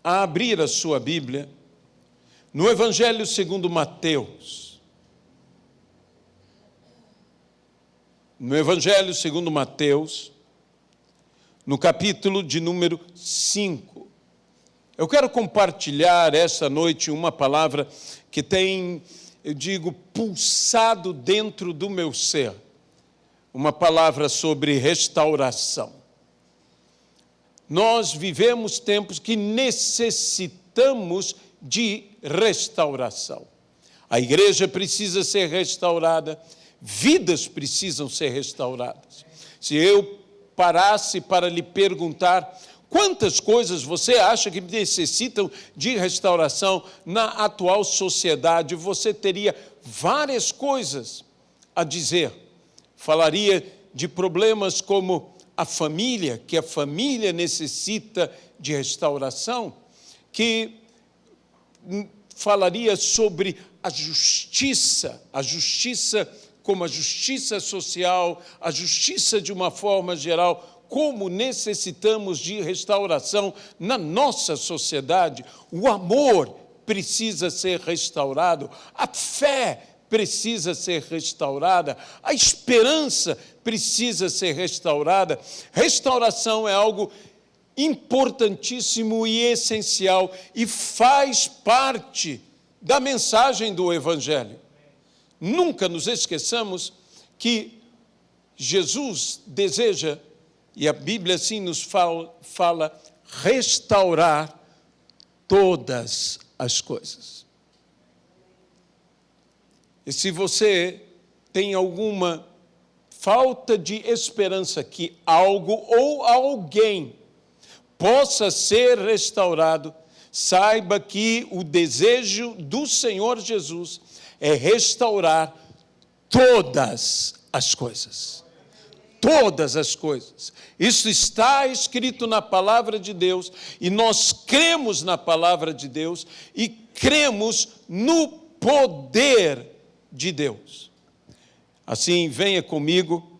a abrir a sua Bíblia no Evangelho segundo Mateus. No Evangelho segundo Mateus, no capítulo de número 5. Eu quero compartilhar essa noite uma palavra que tem, eu digo, pulsado dentro do meu ser. Uma palavra sobre restauração. Nós vivemos tempos que necessitamos de restauração. A igreja precisa ser restaurada, vidas precisam ser restauradas. Se eu parasse para lhe perguntar quantas coisas você acha que necessitam de restauração na atual sociedade, você teria várias coisas a dizer. Falaria de problemas como a família, que a família necessita de restauração, que falaria sobre a justiça como a justiça social, a justiça de uma forma geral, como necessitamos de restauração na nossa sociedade. O amor precisa ser restaurado, a fé precisa ser restaurada, a esperança precisa ser restaurada. Restauração é algo importantíssimo e essencial e faz parte da mensagem do Evangelho. Nunca nos esqueçamos que Jesus deseja, e a Bíblia assim nos fala restaurar todas as coisas. E se você tem alguma falta de esperança que algo ou alguém possa ser restaurado, saiba que o desejo do Senhor Jesus é restaurar todas as coisas. Todas as coisas. Isso está escrito na palavra de Deus e nós cremos na palavra de Deus e cremos no poder de Deus. Assim, venha comigo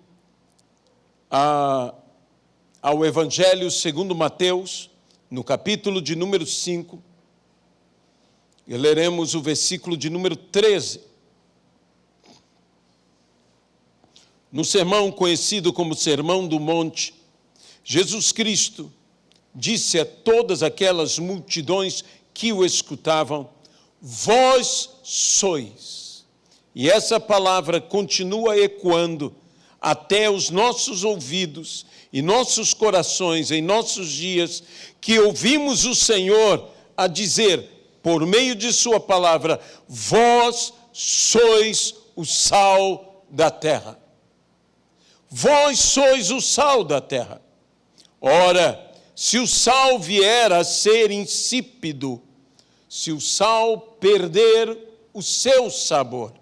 ao Evangelho segundo Mateus, no capítulo de número 5, e leremos o versículo de número 13. No sermão conhecido como Sermão do Monte, Jesus Cristo disse a todas aquelas multidões que o escutavam: vós sois. E essa palavra continua ecoando até os nossos ouvidos e nossos corações em nossos dias, que ouvimos o Senhor a dizer, por meio de sua palavra: vós sois o sal da terra. Vós sois o sal da terra. Ora, se o sal vier a ser insípido, se o sal perder o seu sabor,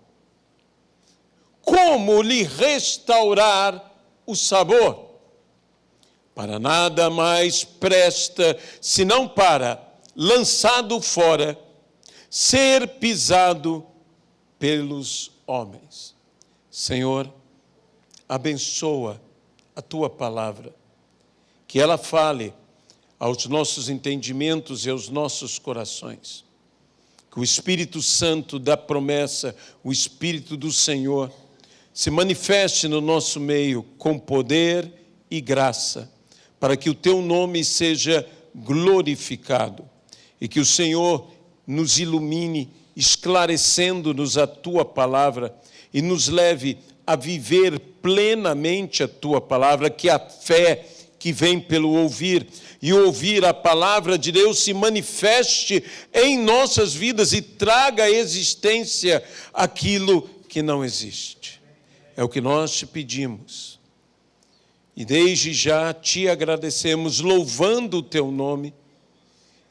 como lhe restaurar o sabor? Para nada mais presta, senão para, lançado fora, ser pisado pelos homens. Senhor, abençoa a tua palavra, que ela fale aos nossos entendimentos e aos nossos corações. Que o Espírito Santo da promessa, o Espírito do Senhor, se manifeste no nosso meio com poder e graça, para que o teu nome seja glorificado e que o Senhor nos ilumine, esclarecendo-nos a tua palavra e nos leve a viver plenamente a tua palavra, que a fé que vem pelo ouvir e ouvir a palavra de Deus se manifeste em nossas vidas e traga à existência aquilo que não existe. É o que nós te pedimos. E desde já te agradecemos, louvando o teu nome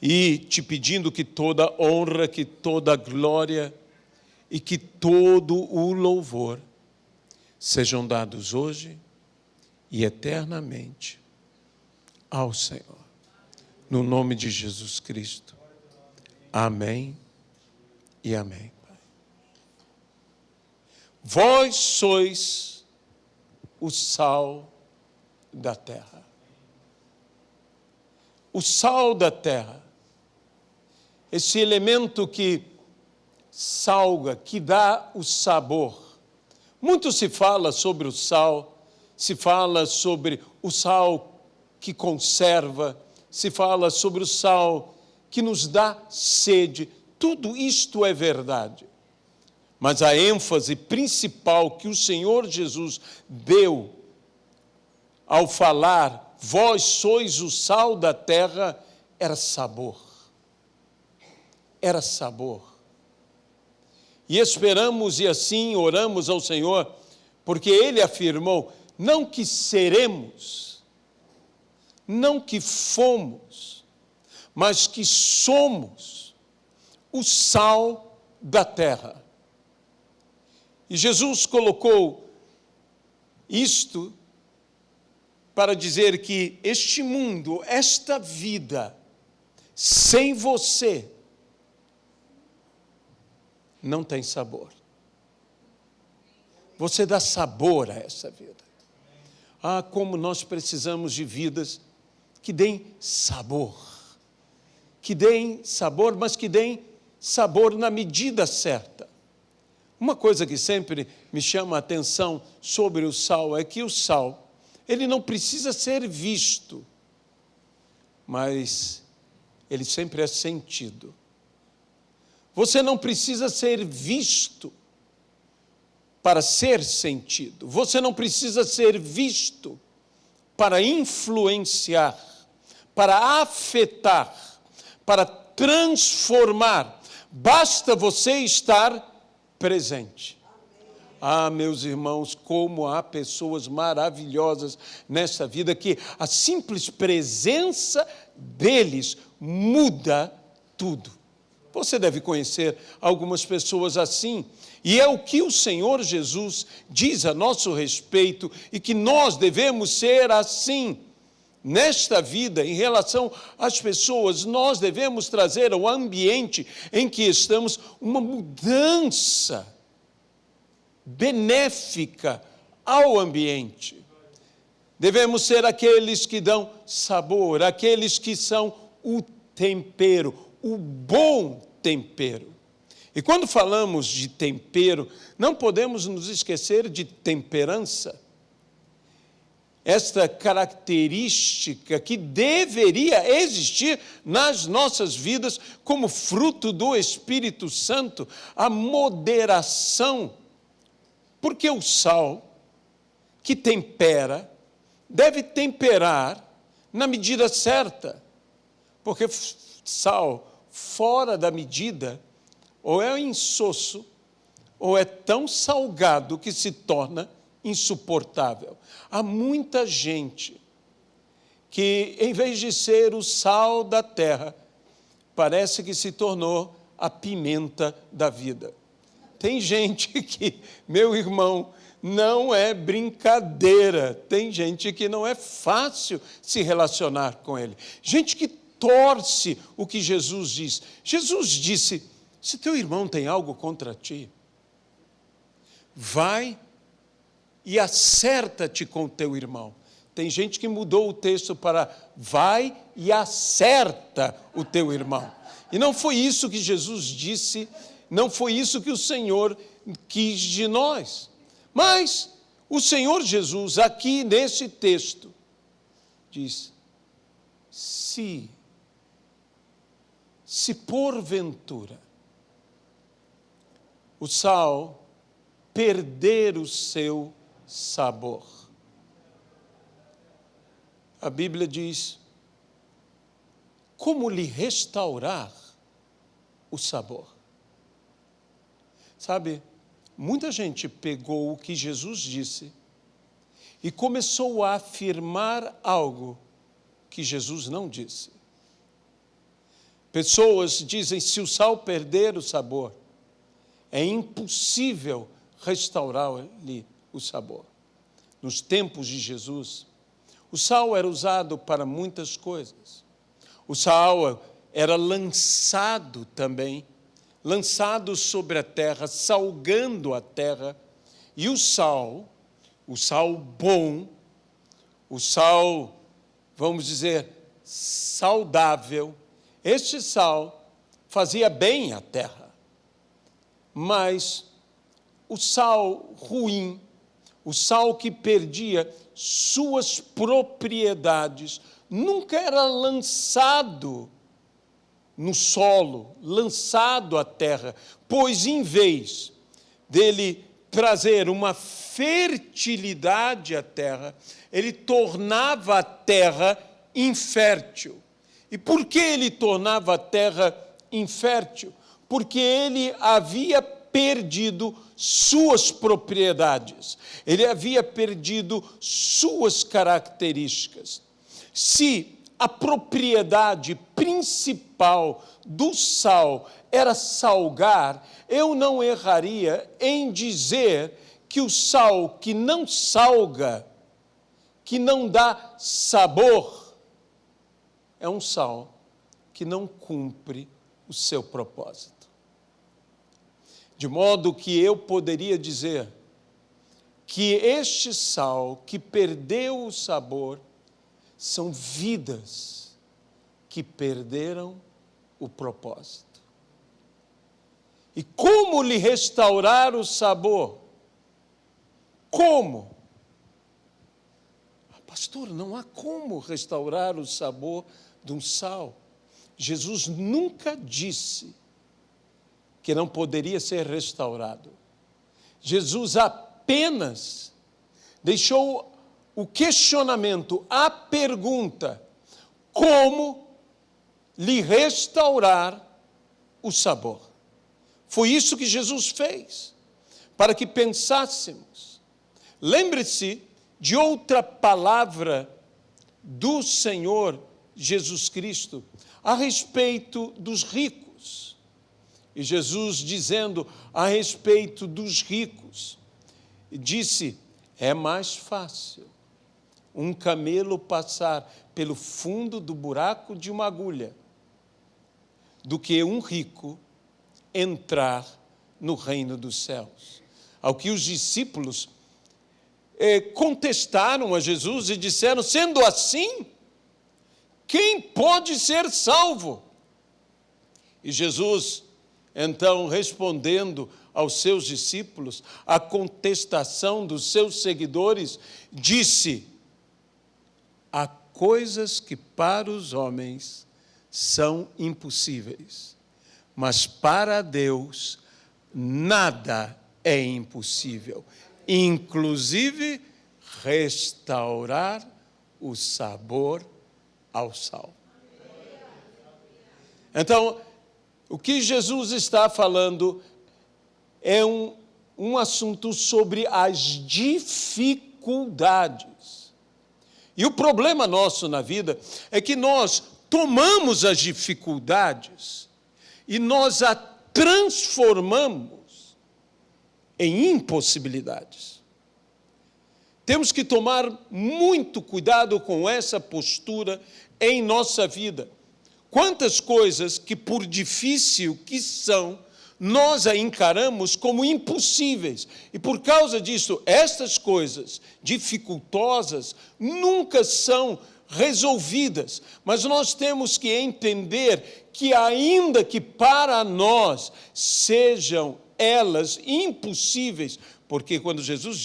e te pedindo que toda honra, que toda glória e que todo o louvor sejam dados hoje e eternamente ao Senhor. No nome de Jesus Cristo. Amém e amém. Vós sois o sal da terra. O sal da terra esse elemento que salga, que dá o sabor. Muito se fala sobre o sal, se fala sobre o sal que conserva, se fala sobre o sal que nos dá sede. Tudo isto é verdade. Mas a ênfase principal que o Senhor Jesus deu ao falar, vós sois o sal da terra, era sabor. Era sabor. E esperamos e assim oramos ao Senhor, porque Ele afirmou, não que seremos, não que fomos, mas que somos o sal da terra. E Jesus colocou isto para dizer que este mundo, esta vida, sem você, não tem sabor. Você dá sabor a essa vida. Ah, como nós precisamos de vidas que deem sabor. Que deem sabor, mas que deem sabor na medida certa. Uma coisa que sempre me chama a atenção sobre o sal é que o sal, ele não precisa ser visto, mas ele sempre é sentido. Você não precisa ser visto para ser sentido. Você não precisa ser visto para influenciar, para afetar, para transformar. Basta você estar presente. Ah, meus irmãos, como há pessoas maravilhosas nessa vida que a simples presença deles muda tudo. Você deve conhecer algumas pessoas assim, e é o que o Senhor Jesus diz a nosso respeito e que nós devemos ser assim. Nesta vida, em relação às pessoas, nós devemos trazer ao ambiente em que estamos uma mudança benéfica ao ambiente. Devemos ser aqueles que dão sabor, aqueles que são o tempero, o bom tempero. E quando falamos de tempero, não podemos nos esquecer de temperança. Esta característica que deveria existir nas nossas vidas como fruto do Espírito Santo, a moderação. Porque o sal que tempera deve temperar na medida certa. Porque sal fora da medida ou é insosso ou é tão salgado que se torna insuportável. Há muita gente que, em vez de ser o sal da terra, parece que se tornou a pimenta da vida. Tem gente que, meu irmão, não é brincadeira. Tem gente que não é fácil se relacionar com ele. Gente que torce o que Jesus diz. Jesus disse, se teu irmão tem algo contra ti, vai e acerta-te com teu irmão. Tem gente que mudou o texto para vai e acerta o teu irmão. E não foi isso que Jesus disse, não foi isso que o Senhor quis de nós. Mas o Senhor Jesus, aqui nesse texto, diz, se porventura o sal perder o seu sabor. A Bíblia diz, como lhe restaurar o sabor? Sabe, muita gente pegou o que Jesus disse e começou a afirmar algo que Jesus não disse. Pessoas dizem, se o sal perder o sabor, é impossível restaurar-lhe o sabor. Nos tempos de Jesus, o sal era usado para muitas coisas. O sal era lançado também, lançado sobre a terra, salgando a terra. E o sal bom, o sal, vamos dizer, saudável, este sal fazia bem à terra. Mas o sal ruim, o sal que perdia suas propriedades, nunca era lançado no solo, lançado à terra, pois em vez dele trazer uma fertilidade à terra, ele tornava a terra infértil. E por que ele tornava a terra infértil? Porque ele havia perdido suas propriedades, ele havia perdido suas características. Se a propriedade principal do sal era salgar, eu não erraria em dizer que o sal que não salga, que não dá sabor, é um sal que não cumpre o seu propósito. De modo que eu poderia dizer que este sal que perdeu o sabor são vidas que perderam o propósito. E como lhe restaurar o sabor? Como? Pastor, não há como restaurar o sabor de um sal. Jesus nunca disse que não poderia ser restaurado. Jesus apenas deixou o questionamento, a pergunta, como lhe restaurar o sabor? Foi isso que Jesus fez, para que pensássemos. Lembre-se de outra palavra do Senhor Jesus Cristo a respeito dos ricos. E Jesus dizendo a respeito dos ricos, disse, é mais fácil um camelo passar pelo fundo do buraco de uma agulha do que um rico entrar no reino dos céus. Ao que os discípulos contestaram a Jesus e disseram, sendo assim, quem pode ser salvo? E Jesus, então, respondendo aos seus discípulos, a contestação dos seus seguidores, disse, há coisas que para os homens são impossíveis, mas para Deus nada é impossível, inclusive restaurar o sabor ao sal. Então, o que Jesus está falando é um assunto sobre as dificuldades. E o problema nosso na vida é que nós tomamos as dificuldades e nós a transformamos em impossibilidades. Temos que tomar muito cuidado com essa postura em nossa vida. Quantas coisas que, por difícil que são, nós a encaramos como impossíveis. E por causa disso, estas coisas dificultosas nunca são resolvidas. Mas nós temos que entender que, ainda que para nós sejam elas impossíveis, porque quando Jesus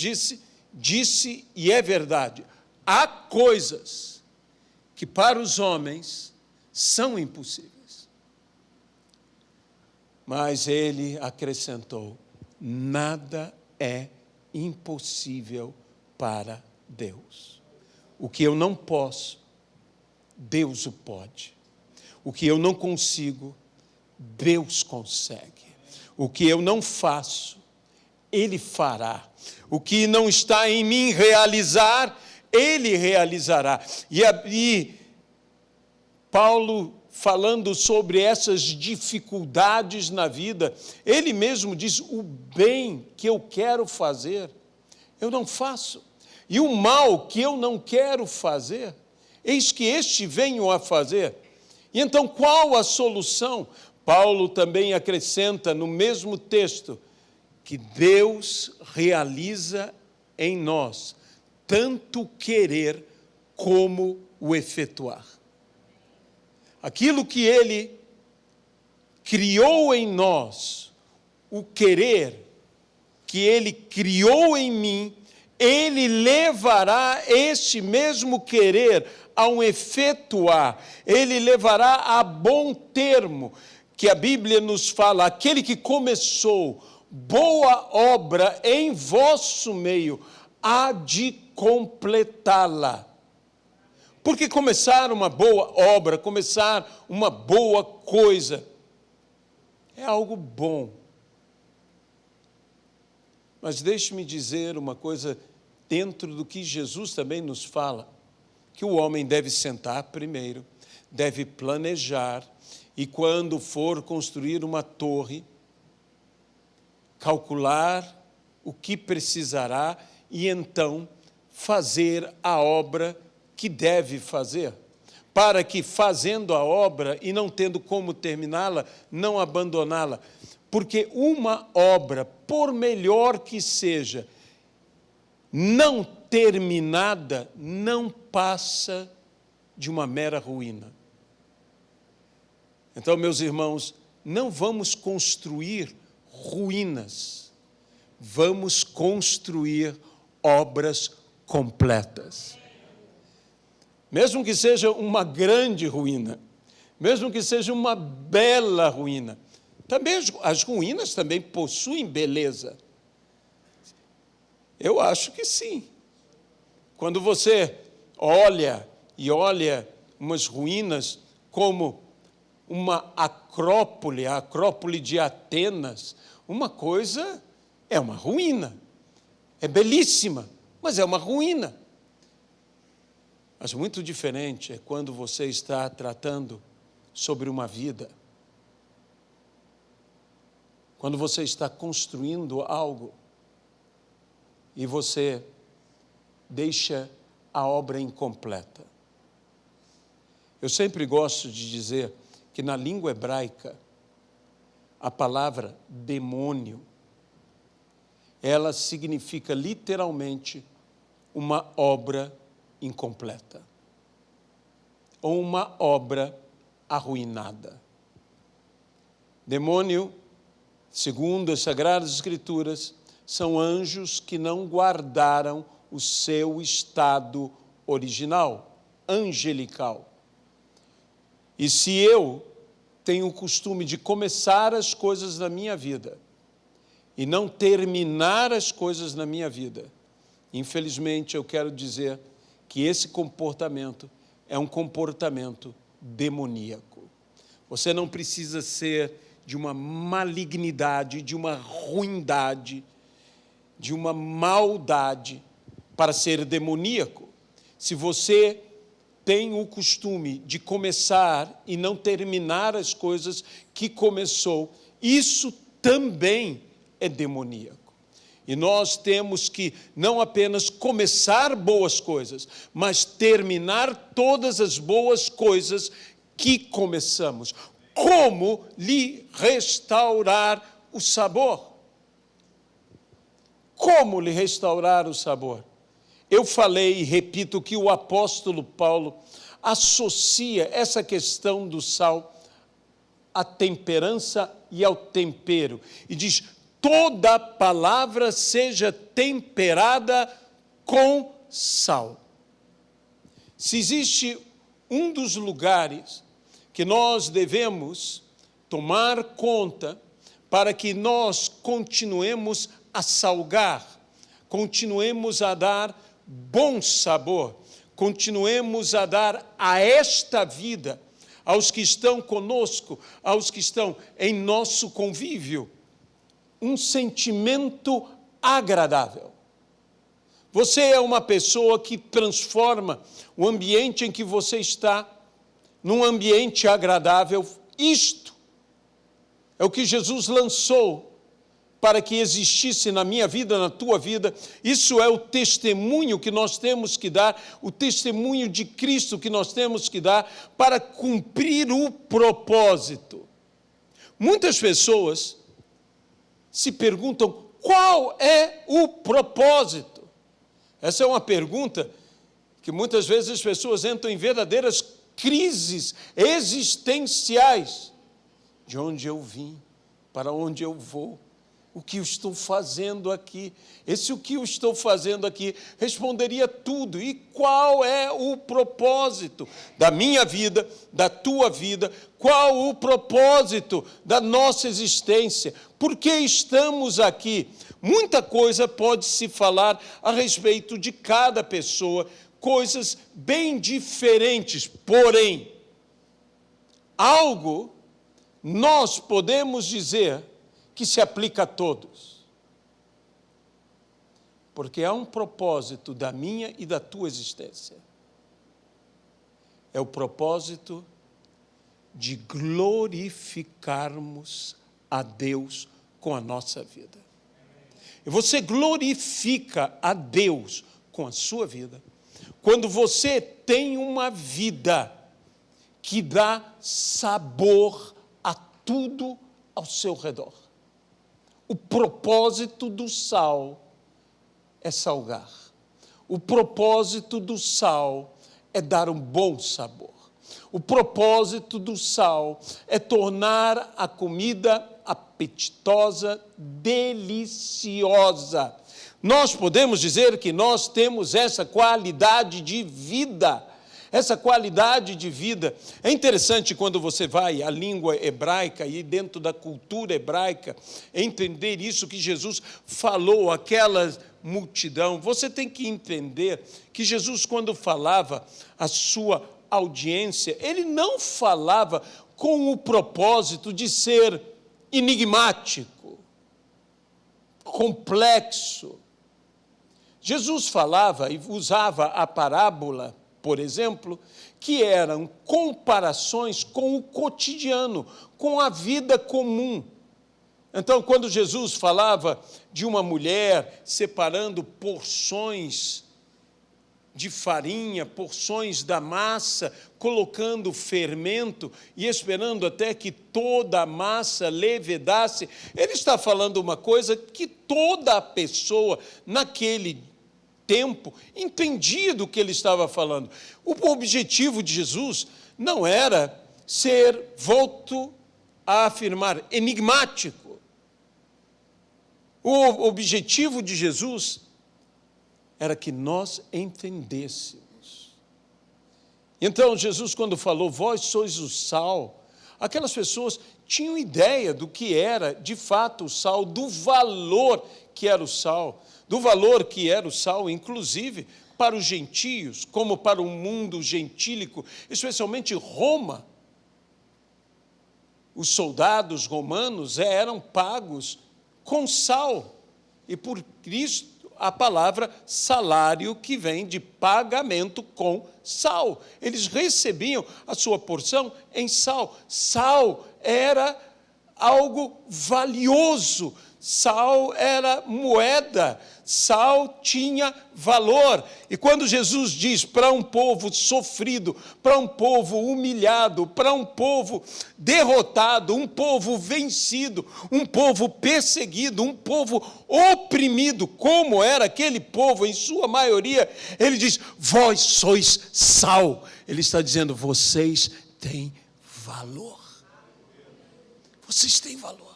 disse e é verdade, há coisas que para os homens são impossíveis. Mas ele acrescentou, nada é impossível para Deus. O que eu não posso, Deus o pode. O que eu não consigo, Deus consegue. O que eu não faço, Ele fará. O que não está em mim realizar, Ele realizará. E Paulo, falando sobre essas dificuldades na vida, ele mesmo diz, o bem que eu quero fazer, eu não faço. E o mal que eu não quero fazer, eis que este venho a fazer. E então, qual a solução? Paulo também acrescenta no mesmo texto, que Deus realiza em nós, tanto querer como o efetuar. Aquilo que Ele criou em nós o querer, que Ele criou em mim, Ele levará esse mesmo querer a um efetuar, Ele levará a bom termo, que a Bíblia nos fala, aquele que começou boa obra em vosso meio, há de completá-la. Porque começar uma boa obra, começar uma boa coisa, é algo bom. Mas deixe-me dizer uma coisa dentro do que Jesus também nos fala, que o homem deve sentar primeiro, deve planejar, e quando for construir uma torre, calcular o que precisará e então fazer a obra que deve fazer, para que fazendo a obra e não tendo como terminá-la, não abandoná-la. Porque uma obra, por melhor que seja, não terminada, não passa de uma mera ruína. Então, meus irmãos, não vamos construir ruínas, vamos construir obras completas. Mesmo que seja uma grande ruína, mesmo que seja uma bela ruína, também as ruínas também possuem beleza. Eu acho que sim. Quando você olha umas ruínas como uma acrópole, a acrópole de Atenas, uma coisa é uma ruína, é belíssima, mas é uma ruína. Mas muito diferente é quando você está tratando sobre uma vida, quando você está construindo algo e você deixa a obra incompleta. Eu sempre gosto de dizer que na língua hebraica, a palavra demônio, ela significa literalmente uma obra incompleta, ou uma obra arruinada. Demônio, segundo as Sagradas Escrituras, são anjos que não guardaram o seu estado original, angelical. E se eu tenho o costume de começar as coisas na minha vida e não terminar as coisas na minha vida, infelizmente eu quero dizer que esse comportamento é um comportamento demoníaco. Você não precisa ser de uma malignidade, de uma ruindade, de uma maldade para ser demoníaco. Se você tem o costume de começar e não terminar as coisas que começou, isso também é demoníaco. E nós temos que não apenas começar boas coisas, mas terminar todas as boas coisas que começamos. Como lhe restaurar o sabor? Como lhe restaurar o sabor? Eu falei e repito que o apóstolo Paulo associa essa questão do sal à temperança e ao tempero. E diz, toda palavra seja temperada com sal. Se existe um dos lugares que nós devemos tomar conta para que nós continuemos a salgar, continuemos a dar bom sabor, continuemos a dar a esta vida, aos que estão conosco, aos que estão em nosso convívio, um sentimento agradável. Você é uma pessoa que transforma o ambiente em que você está num ambiente agradável. Isto é o que Jesus lançou para que existisse na minha vida, na tua vida. Isso é o testemunho que nós temos que dar, o testemunho de Cristo que nós temos que dar para cumprir o propósito. Muitas pessoas se perguntam, qual é o propósito? Essa é uma pergunta que muitas vezes as pessoas entram em verdadeiras crises existenciais, de onde eu vim, para onde eu vou, o que eu estou fazendo aqui. Esse o que eu estou fazendo aqui responderia tudo. E qual é o propósito da minha vida, da tua vida? Qual o propósito da nossa existência? Por que estamos aqui? Muita coisa pode se falar a respeito de cada pessoa, coisas bem diferentes, porém, algo nós podemos dizer que se aplica a todos. Porque há um propósito da minha e da tua existência. É o propósito de glorificarmos a Deus com a nossa vida. E você glorifica a Deus com a sua vida quando você tem uma vida que dá sabor a tudo ao seu redor. O propósito do sal é salgar. O propósito do sal é dar um bom sabor. O propósito do sal é tornar a comida apetitosa, deliciosa. Nós podemos dizer que nós temos essa qualidade de vida. Essa qualidade de vida. É interessante quando você vai à língua hebraica e dentro da cultura hebraica, entender isso que Jesus falou àquela multidão. Você tem que entender que Jesus, quando falava à sua audiência, ele não falava com o propósito de ser enigmático, complexo. Jesus falava e usava a parábola, por exemplo, que eram comparações com o cotidiano, com a vida comum. Então, quando Jesus falava de uma mulher separando porções de farinha, porções da massa, colocando fermento e esperando até que toda a massa levedasse, ele está falando uma coisa que toda a pessoa naquele tempo entendia do que ele estava falando. O objetivo de Jesus não era ser, volto a afirmar, enigmático. O objetivo de Jesus era que nós entendêssemos. Então, Jesus, quando falou, vós sois o sal, aquelas pessoas tinham ideia do que era, de fato, o sal, do valor que era o sal, do valor que era o sal, inclusive para os gentios, como para o mundo gentílico, especialmente Roma. Os soldados romanos eram pagos com sal, e por Cristo a palavra salário, que vem de pagamento com sal. Eles recebiam a sua porção em sal. Sal era algo valioso, sal era moeda, sal tinha valor. E quando Jesus diz para um povo sofrido, para um povo humilhado, para um povo derrotado, um povo vencido, um povo perseguido, um povo oprimido, como era aquele povo em sua maioria, ele diz, vós sois sal. Ele está dizendo, vocês têm valor. Vocês têm valor.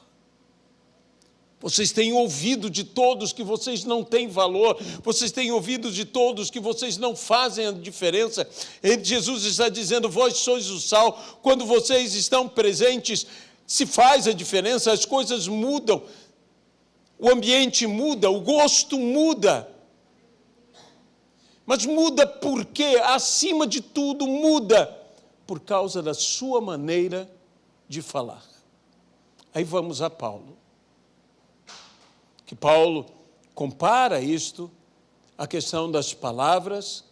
Vocês têm ouvido de todos que vocês não têm valor. Vocês têm ouvido de todos que vocês não fazem a diferença. E Jesus está dizendo, vós sois o sal. Quando vocês estão presentes, se faz a diferença, as coisas mudam. O ambiente muda, o gosto muda. Mas muda porque, acima de tudo, muda por causa da sua maneira de falar. Aí vamos a Paulo. Que Paulo compara isto à questão das palavras.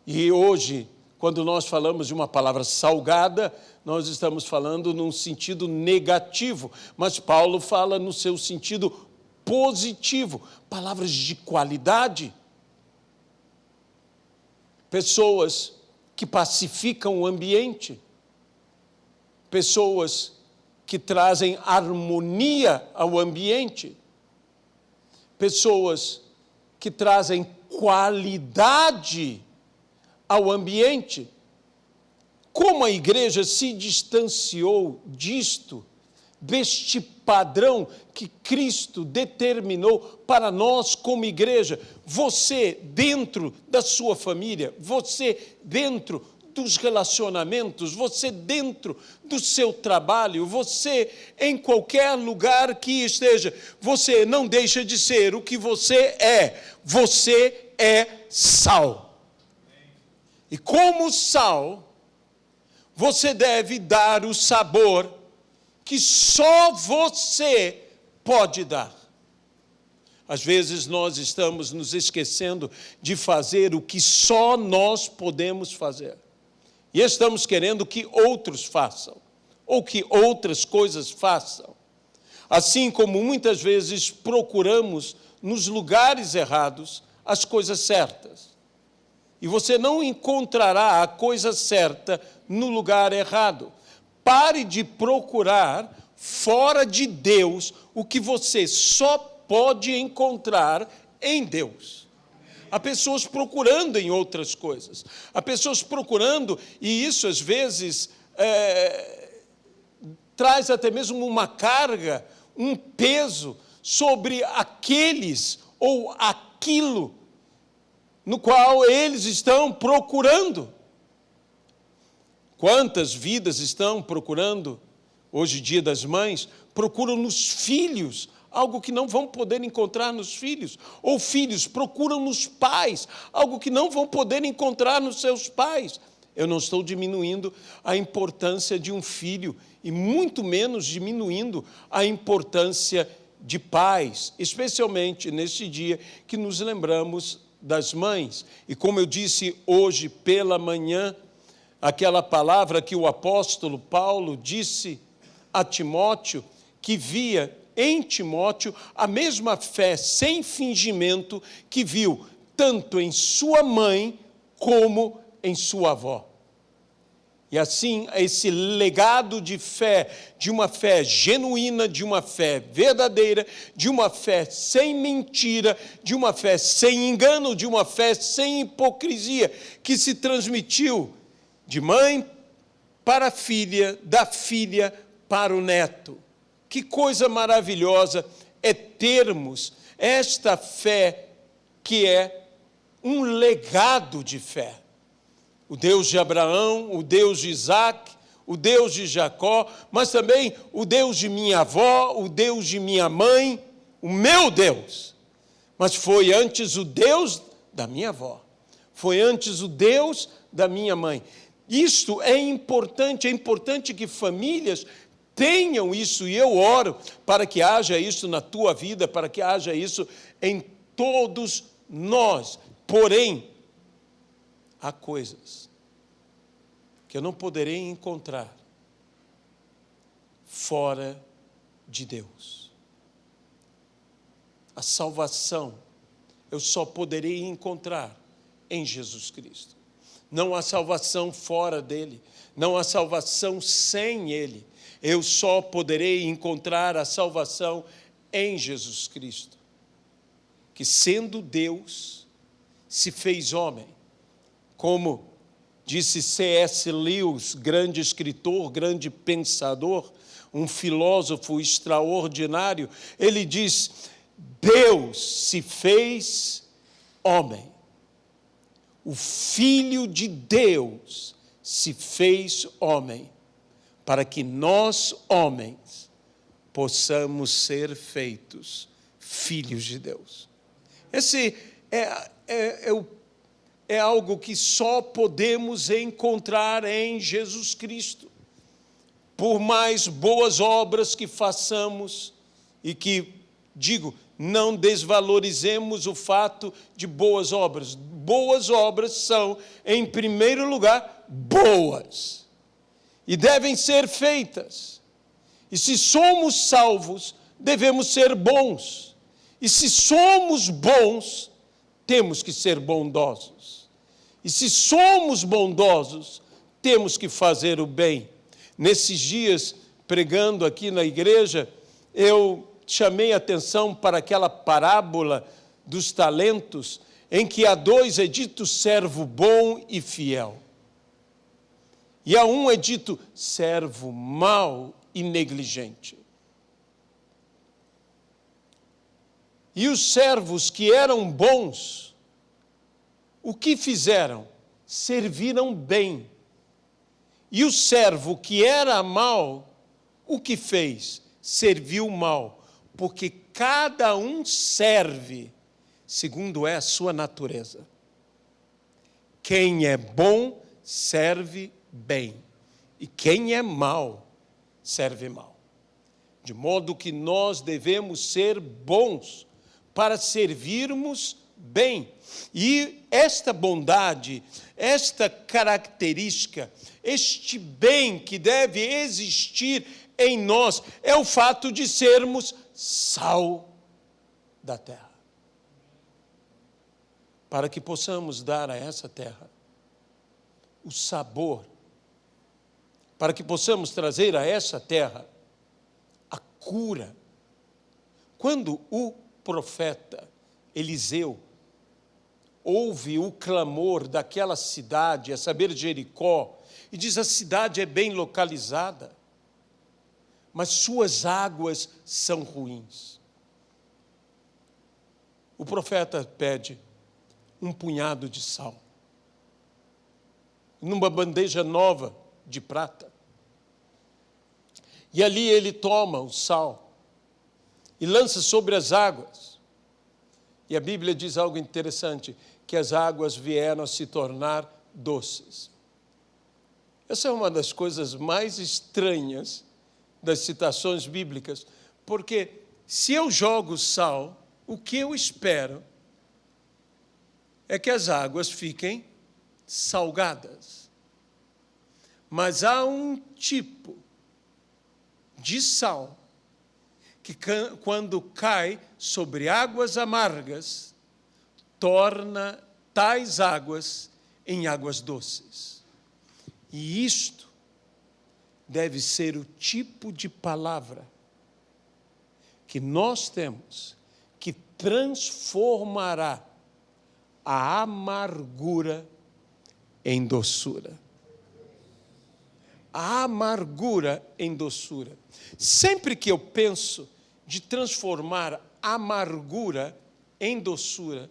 E hoje, quando nós falamos de uma palavra salgada, nós estamos falando num sentido negativo, mas Paulo fala no seu sentido positivo, palavras de qualidade. Pessoas que pacificam o ambiente, pessoas que trazem harmonia ao ambiente, pessoas que trazem qualidade ao ambiente, como a igreja se distanciou disto, deste padrão que Cristo determinou para nós como igreja. Você dentro da sua família, você dentro dos relacionamentos, você dentro do seu trabalho, você em qualquer lugar que esteja, você não deixa de ser o que você é sal. E como sal, você deve dar o sabor que só você pode dar. Às vezes nós estamos nos esquecendo de fazer o que só nós podemos fazer. E estamos querendo que outros façam, ou que outras coisas façam. Assim como muitas vezes procuramos nos lugares errados as coisas certas. E você não encontrará a coisa certa no lugar errado. Pare de procurar fora de Deus o que você só pode encontrar em Deus. Há pessoas procurando em outras coisas. Há pessoas procurando, e isso às vezes traz até mesmo uma carga, um peso sobre aqueles ou aquilo no qual eles estão procurando. Quantas vidas estão procurando, hoje, Dia das Mães, procuram nos filhos algo que não vão poder encontrar nos filhos, ou filhos procuram nos pais algo que não vão poder encontrar nos seus pais. Eu não estou diminuindo a importância de um filho, e muito menos diminuindo a importância de pais, especialmente neste dia que nos lembramos das mães. E como eu disse hoje pela manhã, aquela palavra que o apóstolo Paulo disse a Timóteo, que via em Timóteo a mesma fé sem fingimento que viu tanto em sua mãe como em sua avó. E assim, esse legado de fé, de uma fé genuína, de uma fé verdadeira, de uma fé sem mentira, de uma fé sem engano, de uma fé sem hipocrisia, que se transmitiu de mãe para a filha, da filha para o neto. Que coisa maravilhosa é termos esta fé que é um legado de fé. O Deus de Abraão, o Deus de Isaac, o Deus de Jacó, mas também o Deus de minha avó, o Deus de minha mãe, o meu Deus. Mas foi antes o Deus da minha avó, foi antes o Deus da minha mãe. Isto é importante que famílias tenham isso, e eu oro para que haja isso na tua vida, para que haja isso em todos nós. Porém, há coisas que eu não poderei encontrar fora de Deus. A salvação eu só poderei encontrar em Jesus Cristo. Não há salvação fora dele, não há salvação sem ele. Eu só poderei encontrar a salvação em Jesus Cristo, que sendo Deus, se fez homem. Como disse C.S. Lewis, grande escritor, grande pensador, um filósofo extraordinário, ele diz: Deus se fez homem. O Filho de Deus se fez homem, para que nós, homens, possamos ser feitos filhos de Deus. Esse é algo que só podemos encontrar em Jesus Cristo. Por mais boas obras que façamos, e que, não desvalorizemos o fato de boas obras. Boas obras são, em primeiro lugar, boas. E devem ser feitas. E se somos salvos, devemos ser bons. E se somos bons, temos que ser bondosos. E se somos bondosos, temos que fazer o bem. Nesses dias, pregando aqui na igreja, eu chamei a atenção para aquela parábola dos talentos, em que a 2 é dito servo bom e fiel. E a um é dito servo mau e negligente. E os servos que eram bons, o que fizeram? Serviram bem. E o servo que era mau, o que fez? Serviu mal. Porque cada um serve segundo é a sua natureza. Quem é bom, serve bem. E quem é mau, serve mal. De modo que nós devemos ser bons para servirmos bem. E esta bondade, esta característica, este bem que deve existir em nós, é o fato de sermos sal da terra. Para que possamos dar a essa terra o sabor, para que possamos trazer a essa terra a cura. Quando o profeta Eliseu ouve o clamor daquela cidade, a saber, Jericó, e diz: a cidade é bem localizada, mas suas águas são ruins. O profeta pede um punhado de sal, numa bandeja nova de prata. E ali ele toma o sal e lança sobre as águas. E a Bíblia diz algo interessante, que as águas vieram a se tornar doces. Essa é uma das coisas mais estranhas das citações bíblicas, porque se eu jogo sal, o que eu espero é que as águas fiquem salgadas. Mas há um tipo de sal que, quando cai sobre águas amargas, torna tais águas em águas doces. E isto deve ser o tipo de palavra que nós temos, que transformará a amargura em doçura. A amargura em doçura. Sempre que eu penso de transformar a amargura em doçura,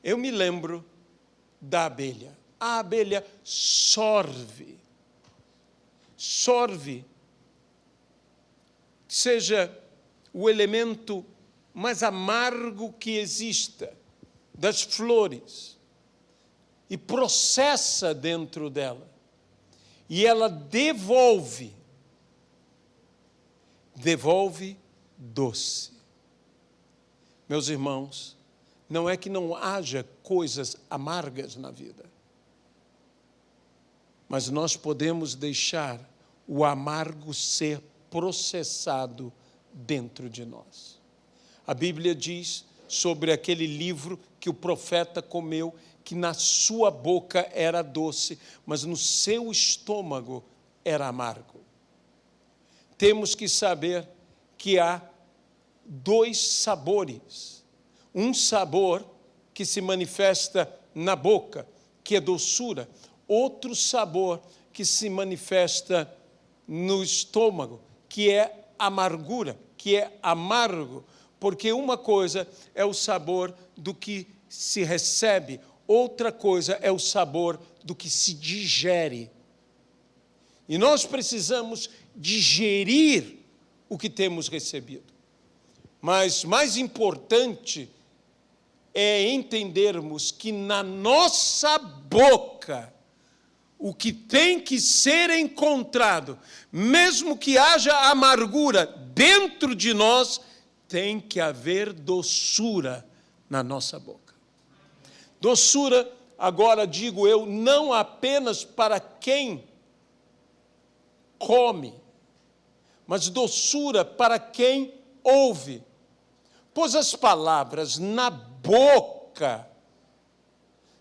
eu me lembro da abelha. A abelha sorve. Sorve, seja o elemento mais amargo que exista das flores, e processa dentro dela. E ela devolve doce. Meus irmãos, não é que não haja coisas amargas na vida, mas nós podemos deixar o amargo ser processado dentro de nós. A Bíblia diz sobre aquele livro que o profeta comeu, que na sua boca era doce, mas no seu estômago era amargo. Temos que saber que há dois sabores. Um sabor que se manifesta na boca, que é doçura. Outro sabor que se manifesta no estômago, que é amargura, que é amargo. Porque uma coisa é o sabor do que se recebe, outra coisa é o sabor do que se digere. E nós precisamos digerir o que temos recebido. Mas mais importante é entendermos que na nossa boca, o que tem que ser encontrado, mesmo que haja amargura dentro de nós, tem que haver doçura na nossa boca. Doçura, agora digo eu, não apenas para quem come, mas doçura para quem ouve. Pois as palavras na boca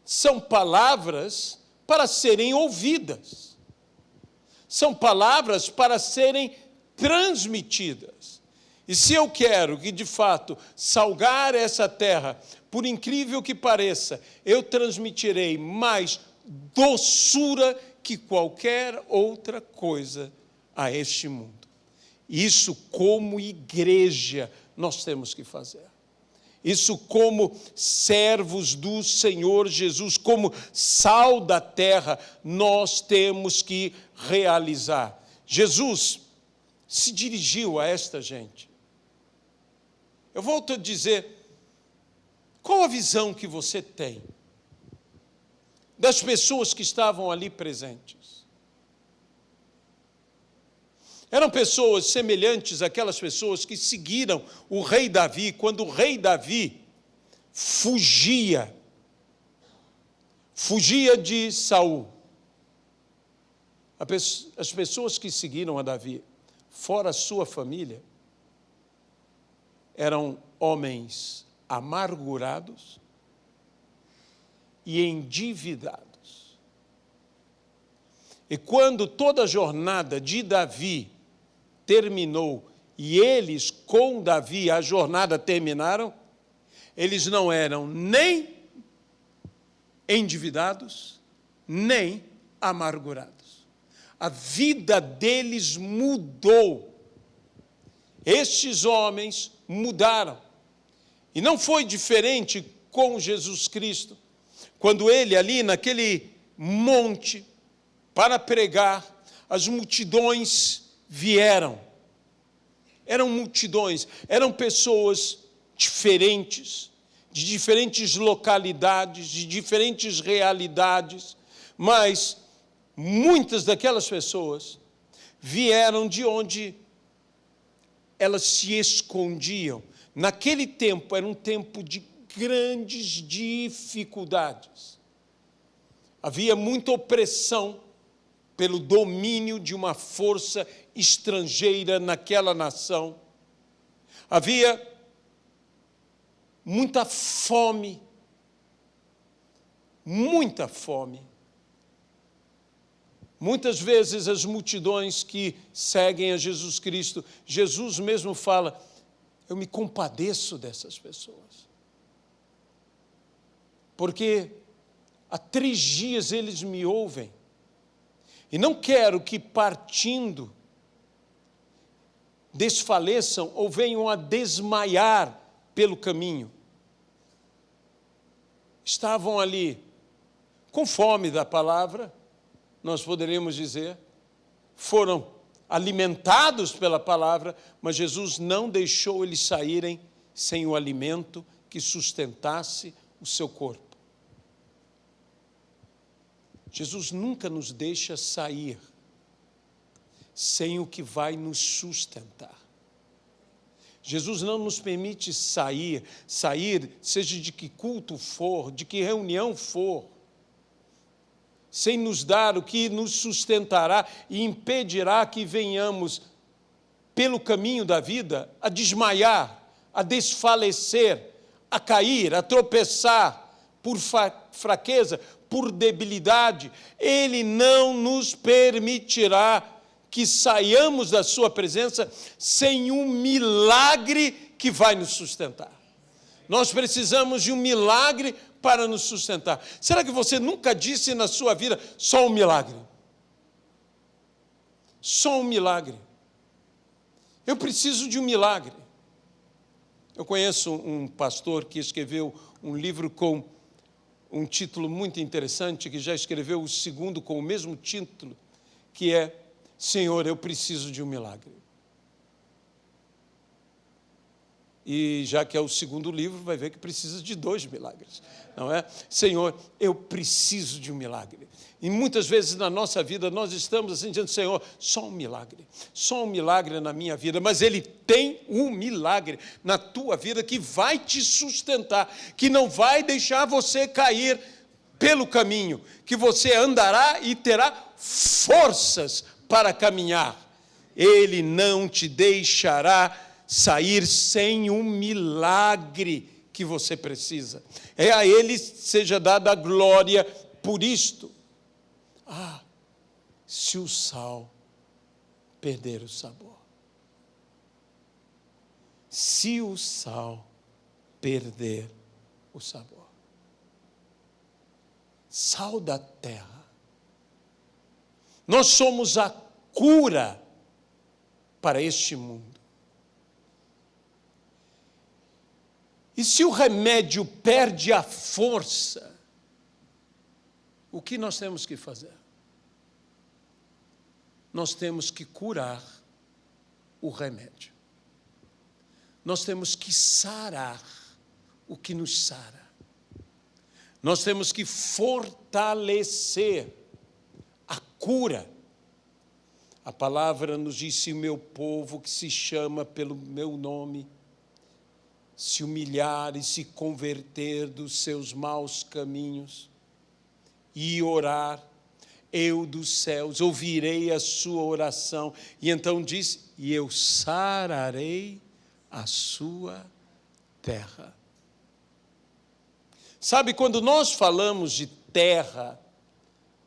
são palavras para serem ouvidas. São palavras para serem transmitidas. E se eu quero que, de fato, salgar essa terra, por incrível que pareça, eu transmitirei mais doçura que qualquer outra coisa a este mundo. Isso, como igreja, nós temos que fazer. Isso, como servos do Senhor Jesus, como sal da terra, nós temos que realizar. Jesus se dirigiu a esta gente. Eu volto a dizer, qual a visão que você tem das pessoas que estavam ali presentes? Eram pessoas semelhantes àquelas pessoas que seguiram o rei Davi, quando o rei Davi fugia de Saul. As pessoas que seguiram a Davi, fora a sua família, eram homens amargurados e endividados. E quando toda a jornada de Davi terminou e eles com Davi a jornada terminaram, eles não eram nem endividados, nem amargurados. A vida deles mudou. Estes homens mudaram. E não foi diferente com Jesus Cristo, quando ele ali naquele monte para pregar, as multidões vieram. Eram multidões, eram pessoas diferentes, de diferentes localidades, de diferentes realidades, mas muitas daquelas pessoas vieram de onde elas se escondiam. Naquele tempo, era um tempo de grandes dificuldades. Havia muita opressão pelo domínio de uma força estrangeira naquela nação. Havia muita fome. Muita fome. Muitas vezes as multidões que seguem a Jesus Cristo, Jesus mesmo fala, eu me compadeço dessas pessoas. Porque há 3 dias eles me ouvem. E não quero que partindo desfaleçam ou venham a desmaiar pelo caminho. Estavam ali com fome da palavra, nós poderíamos dizer, foram alimentados pela palavra, mas Jesus não deixou eles saírem sem o alimento que sustentasse o seu corpo. Jesus nunca nos deixa sair sem o que vai nos sustentar. Jesus não nos permite sair, seja de que culto for, de que reunião for, sem nos dar o que nos sustentará e impedirá que venhamos, pelo caminho da vida, a desmaiar, a desfalecer, a cair, a tropeçar por fraqueza, por debilidade. Ele não nos permitirá que saiamos da sua presença sem um milagre que vai nos sustentar. Nós precisamos de um milagre para nos sustentar. Será que você nunca disse na sua vida, só um milagre? Só um milagre. Eu preciso de um milagre. Eu conheço um pastor que escreveu um livro com um título muito interessante, que já escreveu o segundo com o mesmo título, que é Senhor, eu preciso de um milagre. E já que é o segundo livro, vai ver que precisa de 2 milagres, não é? Senhor, eu preciso de um milagre. E muitas vezes na nossa vida nós estamos assim dizendo, Senhor, só um milagre na minha vida, mas Ele tem um milagre na tua vida que vai te sustentar, que não vai deixar você cair pelo caminho, que você andará e terá forças para caminhar. Ele não te deixará sair sem um milagre que você precisa. É a Ele seja dada a glória por isto. Se o sal perder o sabor. Se o sal perder o sabor. Sal da terra. Nós somos a cura para este mundo. E se o remédio perde a força, o que nós temos que fazer? Nós temos que curar o remédio. Nós temos que sarar o que nos sara. Nós temos que fortalecer a cura. A palavra nos diz: se o meu povo, que se chama pelo meu nome, se humilhar e se converter dos seus maus caminhos e orar, eu dos céus ouvirei a sua oração. E então diz: e eu sararei a sua terra. Sabe, quando nós falamos de terra,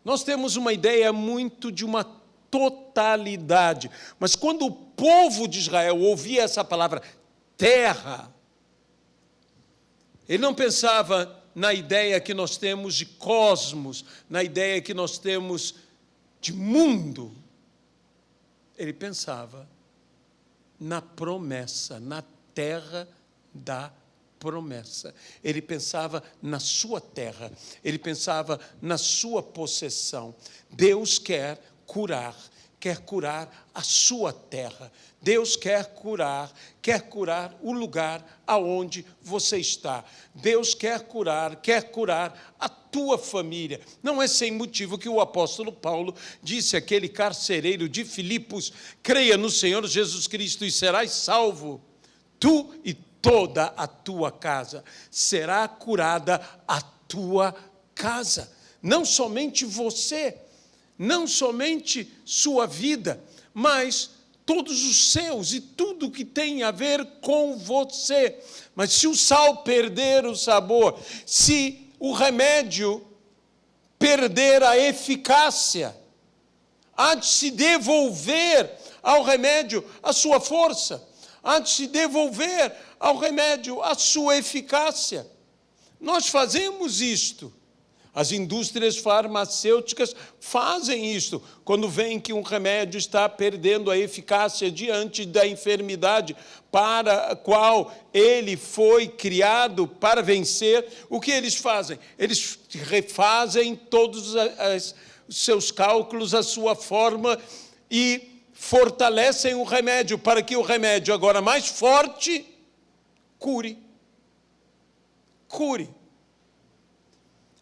nós temos uma ideia muito de uma totalidade. Mas quando o povo de Israel ouvia essa palavra terra, ele não pensava na ideia que nós temos de cosmos, na ideia que nós temos de mundo. Ele pensava na promessa, na terra da promessa. Ele pensava na sua terra, ele pensava na sua possessão. Deus quer curar a sua terra. Deus quer curar o lugar aonde você está. Deus quer curar a tua família. Não é sem motivo que o apóstolo Paulo disse àquele carcereiro de Filipos: creia no Senhor Jesus Cristo e serás salvo, tu e toda a tua casa. Será curada a tua casa. Não somente você, não somente sua vida, mas todos os seus e tudo que tem a ver com você. Mas se o sal perder o sabor, se o remédio perder a eficácia, há de se devolver ao remédio a sua força, há de se devolver ao remédio a sua eficácia. Nós fazemos isto. As indústrias farmacêuticas fazem isto. Quando veem que um remédio está perdendo a eficácia diante da enfermidade para a qual ele foi criado para vencer, o que eles fazem? Eles refazem todos os seus cálculos, a sua forma, e fortalecem o remédio para que o remédio, agora mais forte, cure.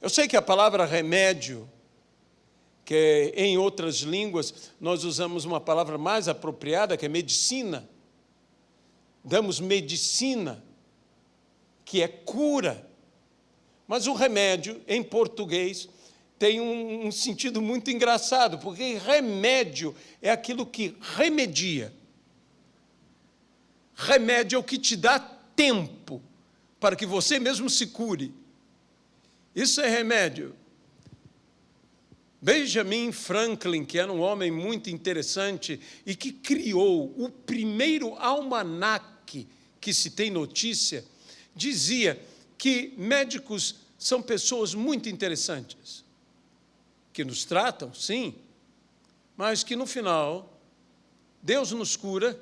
Eu sei que a palavra remédio, que em outras línguas nós usamos uma palavra mais apropriada, que é medicina. Damos medicina, que é cura. Mas o remédio, em português, tem um sentido muito engraçado, porque remédio é aquilo que remedia. Remédio é o que te dá tempo para que você mesmo se cure. Isso é remédio. Benjamin Franklin, que era um homem muito interessante e que criou o primeiro almanaque que se tem notícia, dizia que médicos são pessoas muito interessantes, que nos tratam, sim, mas que no final Deus nos cura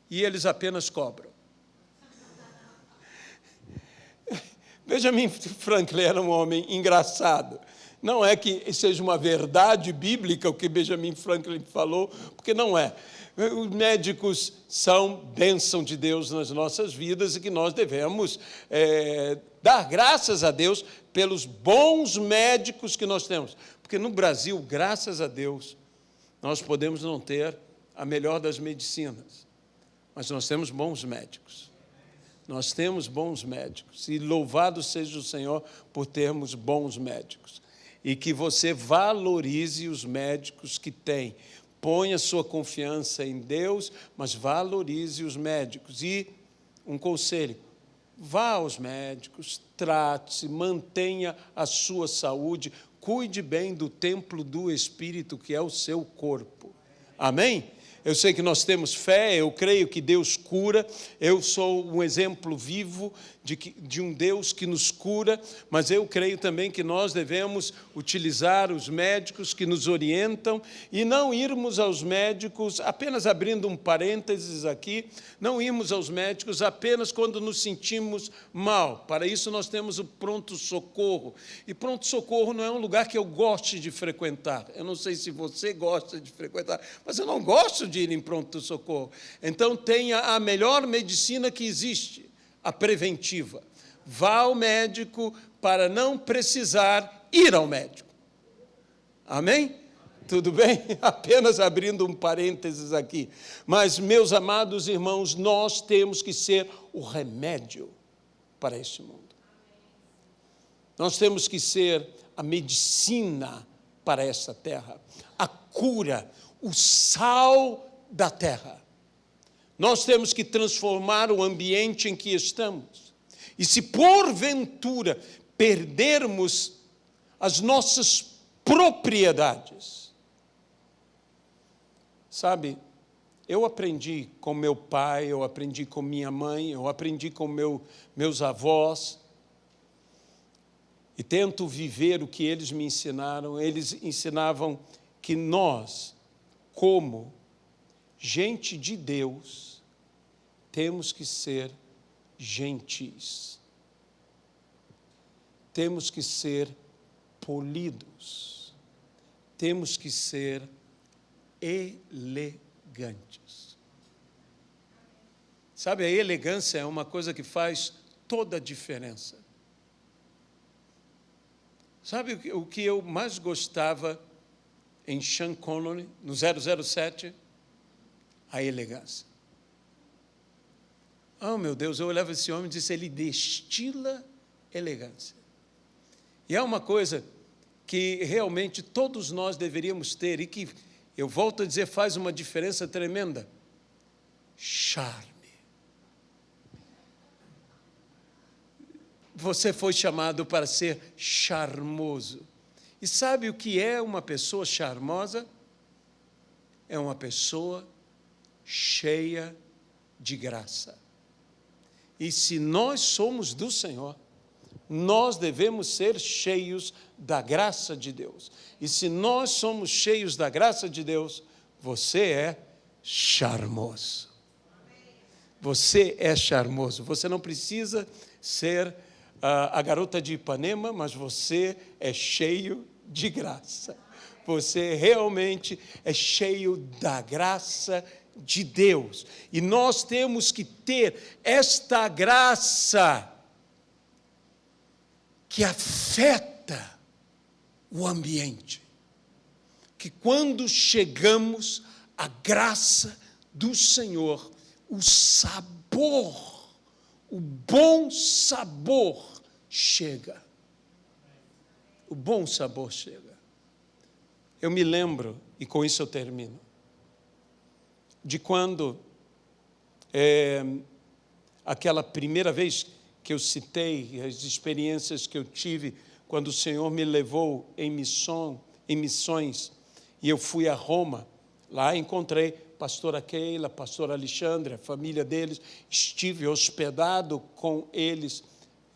e eles apenas cobram. Benjamin Franklin era um homem engraçado. Não é que seja uma verdade bíblica o que Benjamin Franklin falou, porque não é. Os médicos são bênção de Deus nas nossas vidas e que nós devemos dar graças a Deus pelos bons médicos que nós temos. Porque no Brasil, graças a Deus, nós podemos não ter a melhor das medicinas, mas nós temos bons médicos. Nós temos bons médicos, e louvado seja o Senhor por termos bons médicos. E que você valorize os médicos que tem. Ponha sua confiança em Deus, mas valorize os médicos. E um conselho: vá aos médicos, trate-se, mantenha a sua saúde, cuide bem do templo do Espírito, que é o seu corpo. Amém? Eu sei que nós temos fé, eu creio que Deus cura, eu sou um exemplo vivo de um Deus que nos cura, mas eu creio também que nós devemos utilizar os médicos que nos orientam e não irmos aos médicos, apenas abrindo um parênteses aqui, não irmos aos médicos apenas quando nos sentimos mal. Para isso nós temos o pronto-socorro. E pronto-socorro não é um lugar que eu goste de frequentar. Eu não sei se você gosta de frequentar, mas eu não gosto de ir em pronto-socorro. Então tenha a melhor medicina que existe, a preventiva. Vá ao médico para não precisar ir ao médico. Amém? Tudo bem? Apenas abrindo um parênteses aqui. Mas, meus amados irmãos, nós temos que ser o remédio para este mundo. Nós temos que ser a medicina para essa terra, a cura, o sal da terra. Nós temos que transformar o ambiente em que estamos. E se porventura perdermos as nossas propriedades, sabe, eu aprendi com meu pai, eu aprendi com minha mãe, eu aprendi com meus avós, e tento viver o que eles me ensinaram. Eles ensinavam que nós, como gente de Deus, temos que ser gentis. Temos que ser polidos. Temos que ser elegantes. Sabe, a elegância é uma coisa que faz toda a diferença. Sabe o que eu mais gostava em Sean Connery, no 007? A elegância. Oh, meu Deus, eu olhava esse homem e disse, ele destila elegância. E é uma coisa que realmente todos nós deveríamos ter e que, eu volto a dizer, faz uma diferença tremenda. Charme. Você foi chamado para ser charmoso. E sabe o que é uma pessoa charmosa? É uma pessoa cheia de graça. E se nós somos do Senhor, nós devemos ser cheios da graça de Deus. E se nós somos cheios da graça de Deus, você é charmoso. Você é charmoso. Você não precisa ser a garota de Ipanema, mas você é cheio de graça. Você realmente é cheio da graça de Deus. E nós temos que ter esta graça que afeta o ambiente. Que quando chegamos à graça do Senhor, o sabor, o bom sabor chega. O bom sabor chega. Eu me lembro, e com isso eu termino, de quando, aquela primeira vez que eu citei as experiências que eu tive quando o Senhor me levou em missões, e eu fui a Roma. Lá encontrei pastora Keila, pastor Alexandre, a família deles, estive hospedado com eles,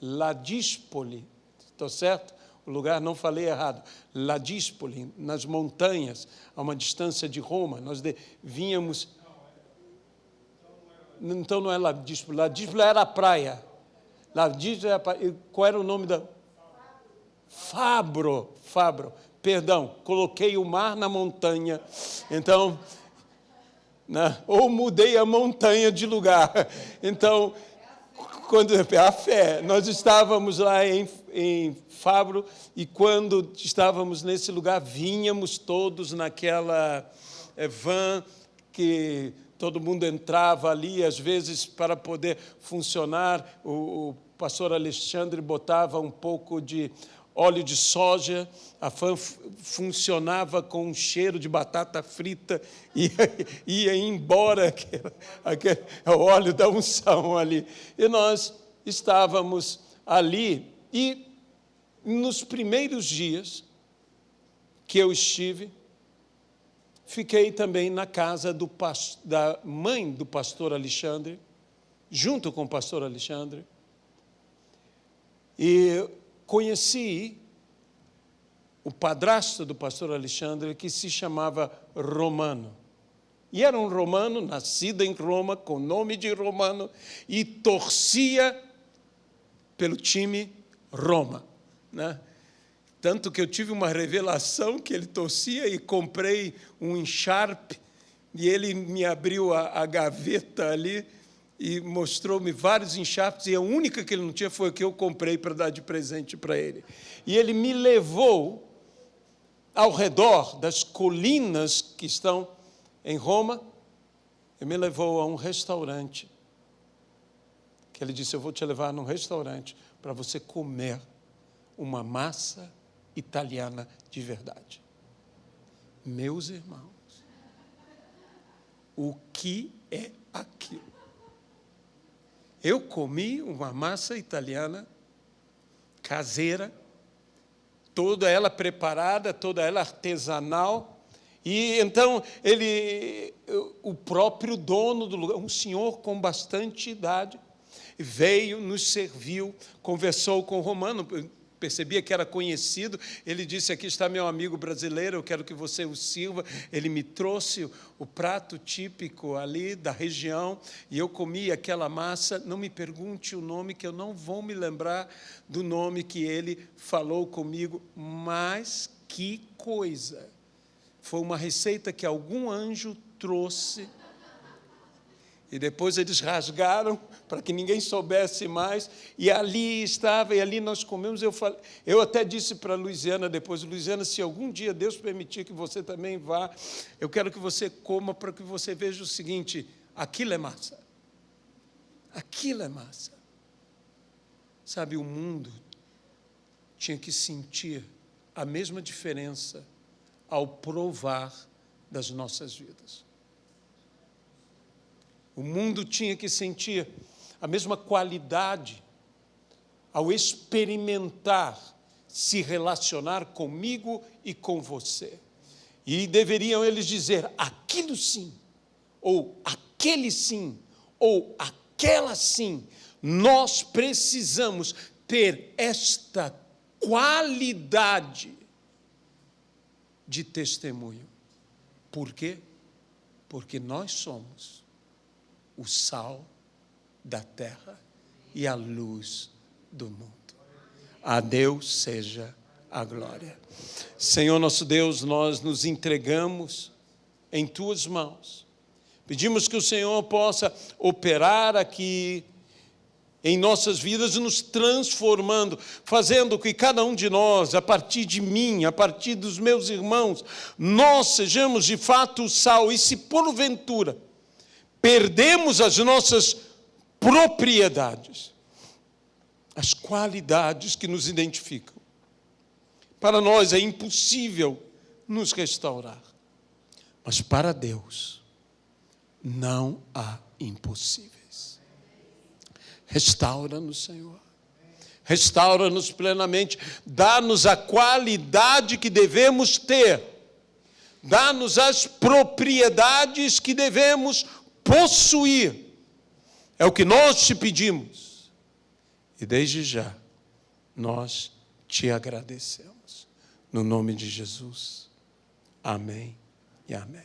Ladispoli, estou certo? O lugar, não falei errado, Ladispoli, nas montanhas, a uma distância de Roma. Nós vínhamos... Então não é Ladispoli, Ladispoli era a praia. Ladispoli era a praia. Qual era o nome da... Fabro, perdão, coloquei o mar na montanha, então, né, ou mudei a montanha de lugar. Então, quando a fé, nós estávamos lá em Fabro, e quando estávamos nesse lugar, vínhamos todos naquela van que todo mundo entrava ali, às vezes para poder funcionar, o pastor Alexandre botava um pouco de óleo de soja, a van funcionava com um cheiro de batata frita, e ia embora aquele óleo da unção ali. E nós estávamos ali, e nos primeiros dias que eu estive, fiquei também na casa da mãe do pastor Alexandre, junto com o pastor Alexandre, E conheci o padrasto do pastor Alexandre, que se chamava Romano. E era um romano, nascido em Roma, com nome de romano, e torcia pelo time Roma, né? Tanto que eu tive uma revelação que ele torcia e comprei um encharpe, e ele me abriu a gaveta ali e mostrou-me vários encharpes, e a única que ele não tinha foi a que eu comprei para dar de presente para ele. E ele me levou ao redor das colinas que estão em Roma, ele me levou a um restaurante, que ele disse, eu vou te levar num restaurante para você comer uma massa italiana de verdade. Meus irmãos, o que é aquilo? Eu comi uma massa italiana caseira, toda ela preparada, toda ela artesanal. E então o próprio dono do lugar, um senhor com bastante idade, veio, nos serviu, conversou com o romano, percebia que era conhecido. Ele disse, aqui está meu amigo brasileiro, eu quero que você o sirva. Ele me trouxe o prato típico ali da região, e eu comi aquela massa. Não me pergunte o nome, que eu não vou me lembrar do nome que ele falou comigo, mas que coisa! Foi uma receita que algum anjo trouxe, e depois eles rasgaram para que ninguém soubesse mais, e ali estava, e ali nós comemos. Eu até disse para a Luiziana depois, Luiziana, se algum dia Deus permitir que você também vá, eu quero que você coma para que você veja o seguinte, aquilo é massa. Aquilo é massa. Sabe, o mundo tinha que sentir a mesma diferença ao provar das nossas vidas. O mundo tinha que sentir a mesma qualidade ao experimentar se relacionar comigo e com você. E deveriam eles dizer, aquilo sim, ou aquele sim, ou aquela sim. Nós precisamos ter esta qualidade de testemunho. Por quê? Porque nós somos o sal da terra e a luz do mundo. A Deus seja a glória. Senhor nosso Deus, nós nos entregamos em Tuas mãos. Pedimos que o Senhor possa operar aqui em nossas vidas, nos transformando, fazendo que cada um de nós, a partir de mim, a partir dos meus irmãos, nós sejamos de fato o sal. E se porventura perdemos as nossas propriedades, as qualidades que nos identificam, para nós é impossível nos restaurar. Mas para Deus não há impossíveis. Restaura-nos, Senhor. Restaura-nos plenamente. Dá-nos a qualidade que devemos ter. Dá-nos as propriedades que devemos possuir. É o que nós te pedimos. E desde já, nós te agradecemos. No nome de Jesus. Amém e amém.